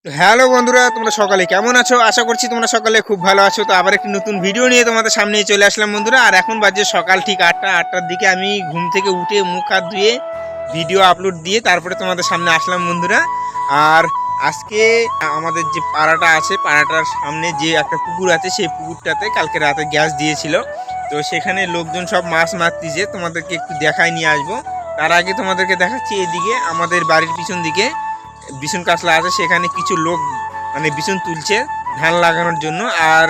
তো হ্যালো বন্ধুরা, তোমরা সকালে কেমন আছো? আশা করছি তোমরা সকালে খুব ভালো আছো। তো আবার একটি নতুন ভিডিও নিয়ে তোমাদের সামনে চলে আসলাম বন্ধুরা। আর এখন বাজে সকাল ঠিক 8টার দিকে। আমি ঘুম থেকে উঠে মুখ হাত ধুয়ে ভিডিও আপলোড দিয়ে তারপরে তোমাদের সামনে আসলাম বন্ধুরা। আর আজকে আমাদের যে পাড়াটা আছে, পাড়াটার সামনে যে একটা পুকুর আছে, সেই পুকুরটাতে কালকে রাতে গ্যাস দিয়েছিল। তো সেখানে লোকজন সব মাছ মারতিছে, তোমাদেরকে একটু দেখায় নিয়ে আসবো। তার আগে তোমাদেরকে দেখাচ্ছি এদিকে আমাদের বাড়ির পিছন দিকে বিছুন কাতলা আছে, সেখানে কিছু লোক মানে বিছুন তুলছে ধান লাগানোর জন্য। আর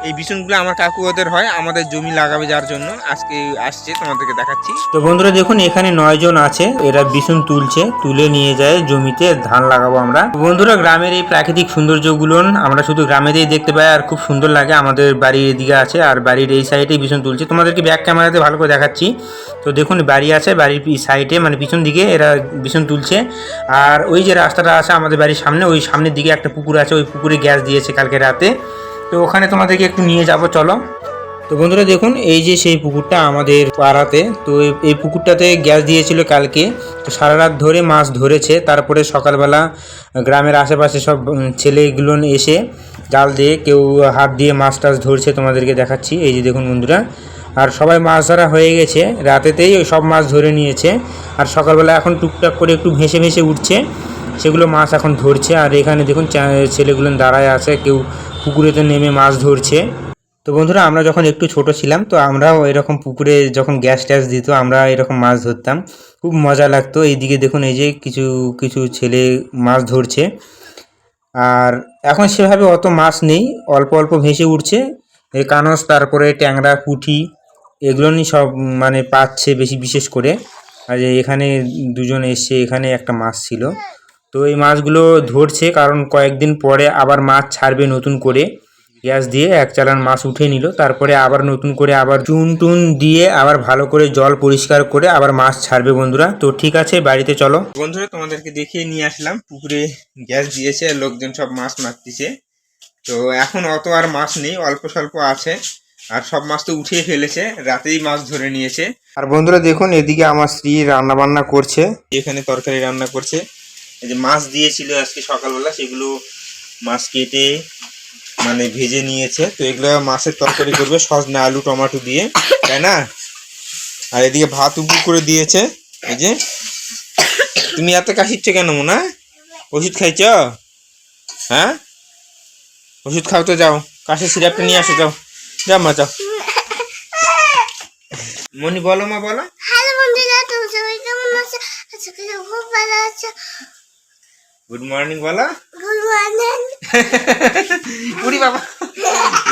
এই বিছুনগুলো আমার কাকু ওদের হয়, আমাদের জমি লাগাবে যার জন্য আজকে আসছে, তোমাদেরকে দেখাচ্ছি। তো বন্ধুরা দেখুন, এখানে 9 জন আছে, এরা বিছুন তুলছে, তুলে নিয়ে যায় জমিতে ধান লাগাবো আমরা। বন্ধুরা, গ্রামের এই প্রাকৃতিক সৌন্দর্যগুলো আমরা শুধু গ্রামেতেই দেখতে পাই, আর খুব সুন্দর লাগে। আমাদের বাড়ির এদিকে আছে, আর বাড়ির এই সাইডে বিছুন তুলছে। তোমাদেরকে ব্যাক ক্যামেরাতে ভালো করে দেখাচ্ছি। তো দেখুন, বাড়ি আছে, বাড়ির সাইডে মানে পিছন দিকে এরা বিছুন তুলছে। আর ওই যে রাস্তাটা আছে আমাদের বাড়ির সামনে, ওই সামনের দিকে একটা পুকুর আছে, ওই পুকুরে গ্যাস দিয়েছে কালকে রাতে। তো ওখানে তোমাদেরকে একটু নিয়ে যাবো, চলো। তো বন্ধুরা দেখুন, এই যে সেই পুকুরটা আমাদের পাড়াতে। তো এই পুকুরটাতে গ্যাস দিয়েছিল কালকে। তো সারা রাত ধরে মাছ ধরেছে, তারপরে সকালবেলা গ্রামের আশেপাশে সব ছেলেগুলো এসে জাল দিয়ে, কেউ হাত দিয়ে মাছ টাছ ধরছে, তোমাদেরকে দেখাচ্ছি। এই যে দেখুন বন্ধুরা, আর সবাই মাছ ধরা হয়ে গেছে, রাতেতেই সব মাছ ধরে নিয়েছে। আর সকালবেলা এখন টুকটাক করে একটু ভেসে ভেসে উঠছে, সেগুলো মাছ এখন ধরছে। আর এখানে দেখুন ছেলেগুলো দাঁড়ায় আছে, কেউ পুকুরেতে নেমে মাছ ধরছে। তো বন্ধুরা, আমরা যখন একটু ছোট ছিলাম, তো আমরাও এরকম পুকুরে যখন গ্যাস ট্যাস দিত, আমরা এরকম মাছ ধরতাম, খুব মজা লাগতো। এইদিকে দেখুন, এই যে কিছু কিছু ছেলে মাছ ধরছে। আর এখন সেভাবে অত মাছ নেই, অল্প অল্প ভেসে উঠছে। এই কানস, তারপরে ট্যাংরা, পুঁটি, এগুলো নিয়ে সব মানে পাচ্ছে বেশি, বিশেষ করে। আর যে এখানে দুজন এসছে, এখানে একটা মাছ ছিল। তো এই মাছগুলো ধরছে, কারণ কয়েকদিন পরে আবার মাছ ছাড়বে নতুন করে। গ্যাস দিয়ে এক চালান মাছ উঠে নিল, তারপরে আবার নতুন করে আবার চুন টুন দিয়ে আবার ভালো করে জল পরিষ্কার করে আবার মাছ ছাড়বে বন্ধুরা। তো ঠিক আছে, বাড়িতে চলো। বন্ধুরা, তোমাদেরকে দেখিয়ে নিয়ে আসলাম, পুকুরে গ্যাস দিয়েছে, লোকজন সব মাছ মারতিছে। তো এখন অত আর মাছ নেই, অল্প স্বল্প আছে। আর সব মাছ তো উঠিয়ে ফেলেছে, রাতেই মাছ ধরে নিয়েছে। আর বন্ধুরা দেখুন, এদিকে আমার স্ত্রী রান্না বান্না করছে, এখানে তরকারি রান্না করছে। এই যে মাছ দিয়েছিল আজকে সকালবেলা, সেগুলো মাছ কেটে মানে ভেজে নিয়েছে। তো এগুলো মাছের তরকারি করবে, সজনা আলু টমেটো দিয়ে, তাই না? আর এদিকে ভাত উপর করে দিয়েছে। এই যে, তুমি এত কাশিচ্ছ কেন মোনা? ওষুধ খাইছ? হ্যাঁ, ওষুধ খাও তো, যাও কাশির সিরাপটা নিয়ে আসো, যাও যাও মা, যাও। মনি বলো, মা বলো। হ্যালো বন্ধুরা, তোমরা সবাই কেমন আছো? আশা করি খুব ভালো আছো। গুড মর্নিং বলো। Good morning. উড়ি বাবা,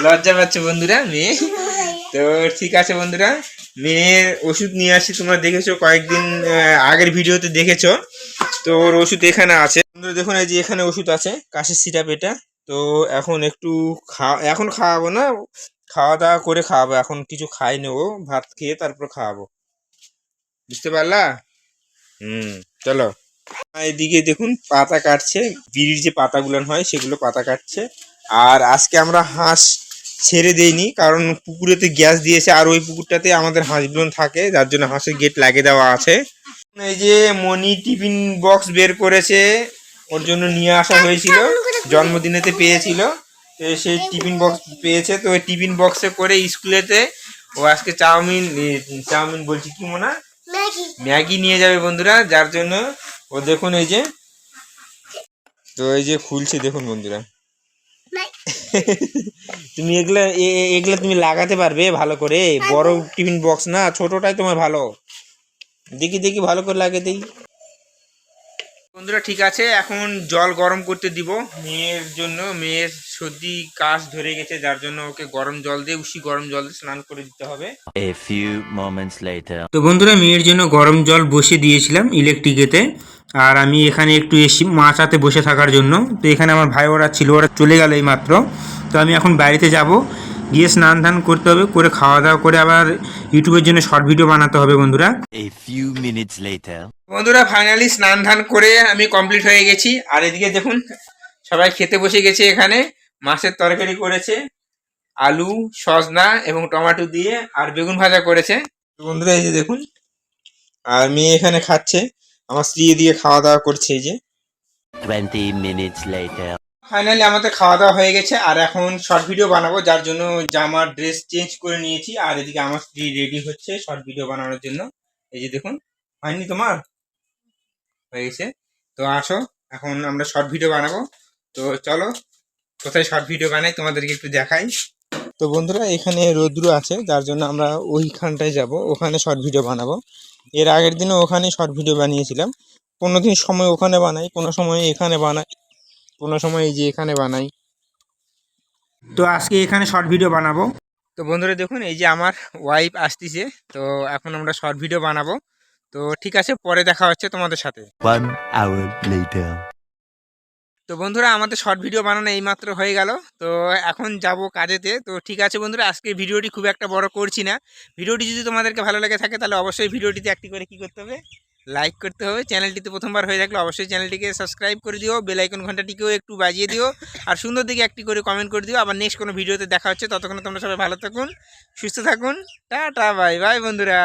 লজ্জা পাচ্ছে বন্ধুরা মেয়ে। তো ঠিক আছে বন্ধুরা, মেয়ের ওষুধ নিয়ে আসি। তোমরা দেখেছো কয়েকদিন আগের ভিডিওতে দেখেছো। তো ওর ওষুধ এখানে আছে বন্ধুরা, দেখুন এই যে এখানে ওষুধ আছে, কাশির সিরাপ এটা। তো এখন একটু এখন খাওয়াবো না, খাওয়া দাওয়া করে খাওয়াবো। এখন কিছু খাই নেবো, ভাত খেয়ে তারপর খাওয়াবো, বুঝতে পারলা? চলো। এদিকে দেখুন পাতা কাটছে, বিড়ির যে পাতাগুলো হয় সেগুলো পাতা কাটছে। আর আজকে আমরা হাঁস ছেড়ে দেইনি, কারণ পুকুরেতে গ্যাস দিয়েছে, আর ওই পুকুরটাতে আমাদের হাঁসগুলো থাকে, যার জন্য হাঁসের গেট লাগিয়ে দেওয়া আছে। এই যে মনি টিফিন বক্স বের করেছে, ওর জন্য নিয়ে আসা হয়েছিল, জন্মদিনেতে পেয়েছিল। তো সেই টিফিন বক্স পেয়েছে, তো ওই টিফিন বক্সে করে স্কুলেতে ও আজকে চাউমিন বলছি কি মনে, ম্যাগি নিয়ে যাবে বন্ধুরা, যার জন্য ও দেখুন এই যে, তো এই যে খুলছে দেখুন বন্ধুরা। তুমি এগুলা তুমি লাগাতে পারবে ভালো করে? বড় টিফিন বক্স না, ছোটটাই তোমার ভালো। দেখি দেখি ভালো করে লাগিয়ে দিই বন্ধুরা। ঠিক আছে, এখন জল গরম করতে দিব মেয়ের জন্য। মেয়ের সর্দি কাশ ধরে গেছে, যার জন্য ওকে গরম জল দিয়ে, উষ্ণ গরম জল দিয়ে স্নান করে দিতে হবে। A few moments later. তো বন্ধুরা, মেয়ের জন্য গরম জল বসিয়ে দিয়েছিলাম ইলেকট্রিকেতে। আর আমি এখানে একটু এসি মাচাতে বসে থাকার জন্য। তো এখানে আমার ভাই ওরা ছিল, ওরা চলে গেল এই মাত্র। তো আমি এখন বাড়িতে যাব, গিয়ে স্নান ধান করতে হবে, করে খাওয়া দাওয়া করে আবার ইউটিউবের জন্য শর্ট ভিডিও বানাতে হবে বন্ধুরা। A few minutes later. বন্ধুরা, ফাইনালি স্নান ধান করে আমি কমপ্লিট হয়ে গেছি। আর এদিকে দেখুন, সবাই খেতে বসে গেছে। এখানে মাছের তরকারি করেছে, আলু, সজনা এবং টমেটো দিয়ে, আর বেগুন ভাজা করেছে। বন্ধুরা এই যে দেখুন, আর মেয়ে এখানে খাচ্ছে, আমার স্ত্রী এদিকে খাওয়া দাওয়া করছে। এই যে 20 minutes later. ফাইনালি আমাদের খাওয়া দাওয়া হয়ে গেছে, আর এখন শর্ট ভিডিও বানাবো, যার জন্য জামার ড্রেস চেঞ্জ করে নিয়েছি। আর এদিকে আমার স্ত্রী রেডি হচ্ছে শর্ট ভিডিও বানানোর জন্য। এই যে দেখুন, হয়নি তোমার? হয়ে গেছে। তো আসো, এখন আমরা শর্ট ভিডিও বানাবো। তো চলো, কোথায় শর্ট ভিডিও বানাই তোমাদেরকে একটু দেখাই। তো বন্ধুরা, এখানে রৌদ্র আছে, যার জন্য আমরা ওইখানটায় যাব, ওখানে শর্ট ভিডিও বানাবো। এর আগের দিনও ওখানে শর্ট ভিডিও বানিয়েছিলাম। কোনো দিন সময় ওখানে বানাই, কোনো সময় এখানে বানাই, কোনো সময় এই যে এখানে বানাই। তো আজকে এখানে শর্ট ভিডিও বানাবো। তো বন্ধুরা দেখুন, এই যে আমার ওয়াইফ আসতেছে। তো এখন আমরা শর্ট ভিডিও বানাবো। তো ঠিক আছে, পরে দেখা হচ্ছে তোমাদের সাথে। 1 hour later. তো বন্ধুরা, আমাদের শর্ট ভিডিও বানানো এইমাত্র হয়ে গেল। তো এখন যাব কাজেতে। তো ঠিক আছে বন্ধুরা, আজকে ভিডিওটি খুব একটা বড় করছি না। ভিডিওটি যদি তোমাদেরকে ভালো লেগে থাকে, তাহলে অবশ্যই ভিডিওটিতে একটি করে কী করতে হবে, লাইক করতে হবে। চ্যানেলটিতে প্রথমবার হয়ে থাকলে অবশ্যই চ্যানেলটিকে সাবস্ক্রাইব করে দিও, বেল আইকন ঘন্টাটিকেও একটু বাজিয়ে দিও, আর সুন্দর দিকে একটি করে কমেন্ট করে দিও। আবার নেক্সট কোনো ভিডিওতে দেখা হচ্ছে, ততক্ষণ তোমরা সবাই ভালো থাকুন, সুস্থ থাকুন। টাটা, বাই বাই বন্ধুরা।